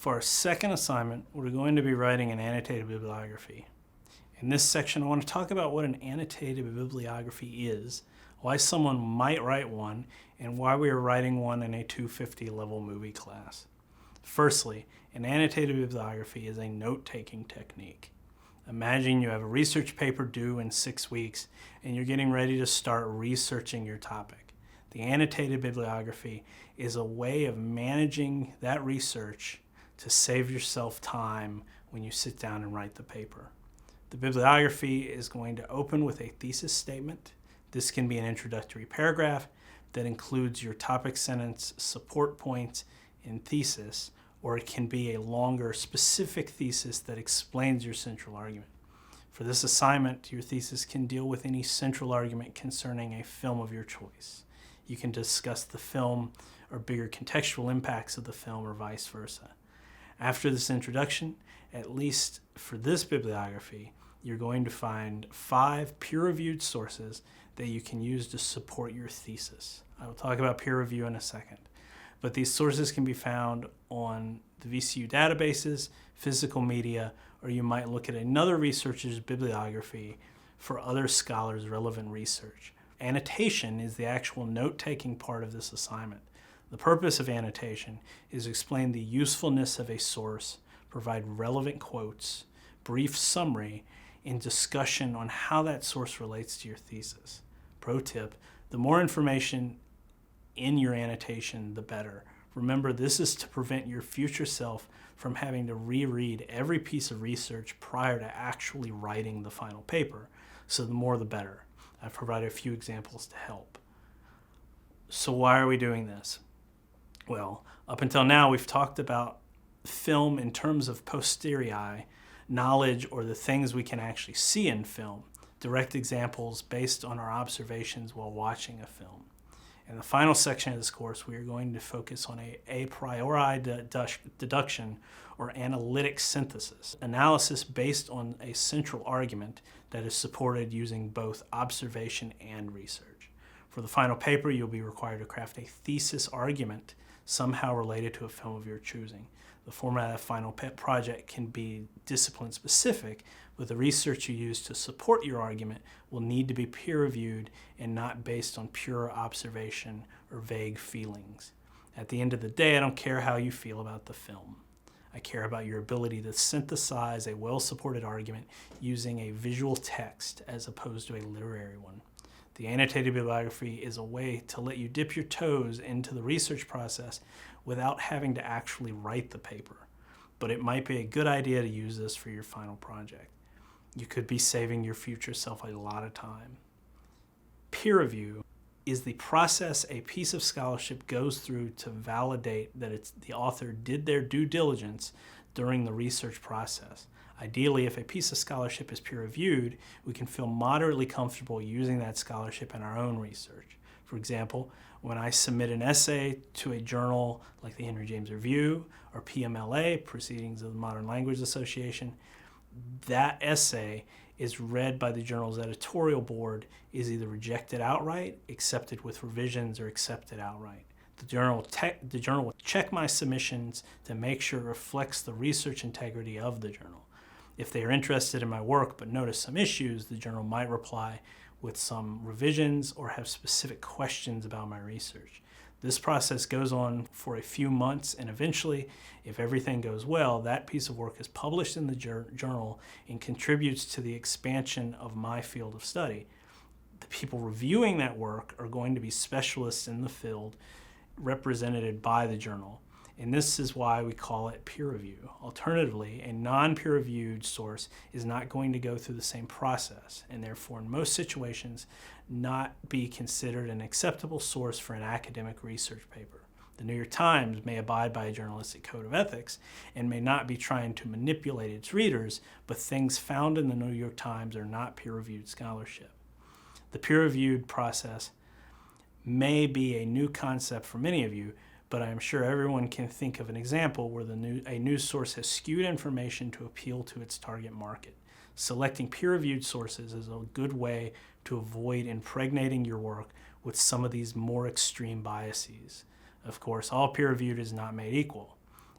For our second assignment, we're going to be writing an annotated bibliography. In this section, I want to talk about what an annotated bibliography is, why someone might write one, and why we are writing one in a 250 level movie class. Firstly, an annotated bibliography is a note-taking technique. Imagine you have a research paper due in 6 weeks and you're getting ready to start researching your topic. The annotated bibliography is a way of managing that research to save yourself time when you sit down and write the paper. The bibliography is going to open with a thesis statement. This can be an introductory paragraph that includes your topic sentence, support points, and thesis, or it can be a longer specific thesis that explains your central argument. For this assignment, your thesis can deal with any central argument concerning a film of your choice. You can discuss the film or bigger contextual impacts of the film or vice versa. After this introduction, at least for this bibliography, you're going to find 5 peer-reviewed sources that you can use to support your thesis. I will talk about peer review in a second. But these sources can be found on the VCU databases, physical media, or you might look at another researcher's bibliography for other scholars' relevant research. Annotation is the actual note-taking part of this assignment. The purpose of annotation is to explain the usefulness of a source, provide relevant quotes, brief summary, and discussion on how that source relates to your thesis. Pro tip, the more information in your annotation, the better. Remember, this is to prevent your future self from having to reread every piece of research prior to actually writing the final paper. So the more the better. I've provided a few examples to help. So why are we doing this? Well, up until now, we've talked about film in terms of posteriori knowledge, or the things we can actually see in film, direct examples based on our observations while watching a film. In the final section of this course, we are going to focus on a priori deduction or analytic synthesis, analysis based on a central argument that is supported using both observation and research. For the final paper, you'll be required to craft a thesis argument somehow related to a film of your choosing. The format of the final project can be discipline-specific, but the research you use to support your argument will need to be peer-reviewed and not based on pure observation or vague feelings. At the end of the day, I don't care how you feel about the film. I care about your ability to synthesize a well-supported argument using a visual text as opposed to a literary one. The annotated bibliography is a way to let you dip your toes into the research process without having to actually write the paper. But it might be a good idea to use this for your final project. You could be saving your future self a lot of time. Peer review is the process a piece of scholarship goes through to validate that the author did their due diligence during the research process. Ideally, if a piece of scholarship is peer-reviewed, we can feel moderately comfortable using that scholarship in our own research. For example, when I submit an essay to a journal like the Henry James Review or PMLA, Proceedings of the Modern Language Association, that essay is read by the journal's editorial board, is either rejected outright, accepted with revisions, or accepted outright. The journal will check my submissions to make sure it reflects the research integrity of the journal. If they are interested in my work but notice some issues, the journal might reply with some revisions or have specific questions about my research. This process goes on for a few months, and eventually, if everything goes well, that piece of work is published in the journal and contributes to the expansion of my field of study. The people reviewing that work are going to be specialists in the field represented by the journal. And this is why we call it peer review. Alternatively, a non-peer-reviewed source is not going to go through the same process, and therefore in most situations not be considered an acceptable source for an academic research paper. The New York Times may abide by a journalistic code of ethics and may not be trying to manipulate its readers, but things found in the New York Times are not peer-reviewed scholarship. The peer-reviewed process may be a new concept for many of you, but I am sure everyone can think of an example where a news source has skewed information to appeal to its target market. Selecting peer-reviewed sources is a good way to avoid impregnating your work with some of these more extreme biases. Of course, all peer-reviewed is not made equal.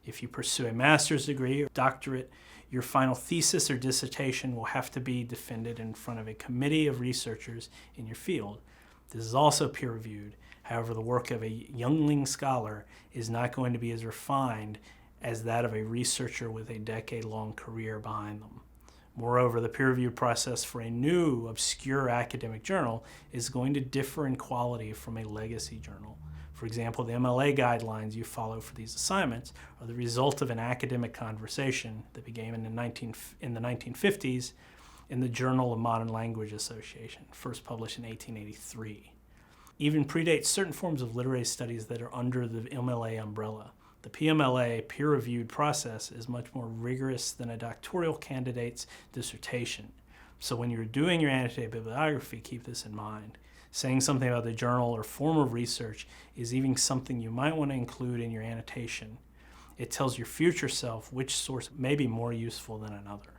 If you pursue a master's degree or doctorate, your final thesis or dissertation will have to be defended in front of a committee of researchers in your field. This is also peer-reviewed. However, the work of a youngling scholar is not going to be as refined as that of a researcher with a decade-long career behind them. Moreover, the peer review process for a new, obscure academic journal is going to differ in quality from a legacy journal. For example, the MLA guidelines you follow for these assignments are the result of an academic conversation that began in the 1950s in the Journal of Modern Language Association, first published in 1883. Even predates certain forms of literary studies that are under the MLA umbrella. The PMLA peer-reviewed process is much more rigorous than a doctoral candidate's dissertation. So when you're doing your annotated bibliography, keep this in mind. Saying something about the journal or form of research is even something you might want to include in your annotation. It tells your future self which source may be more useful than another.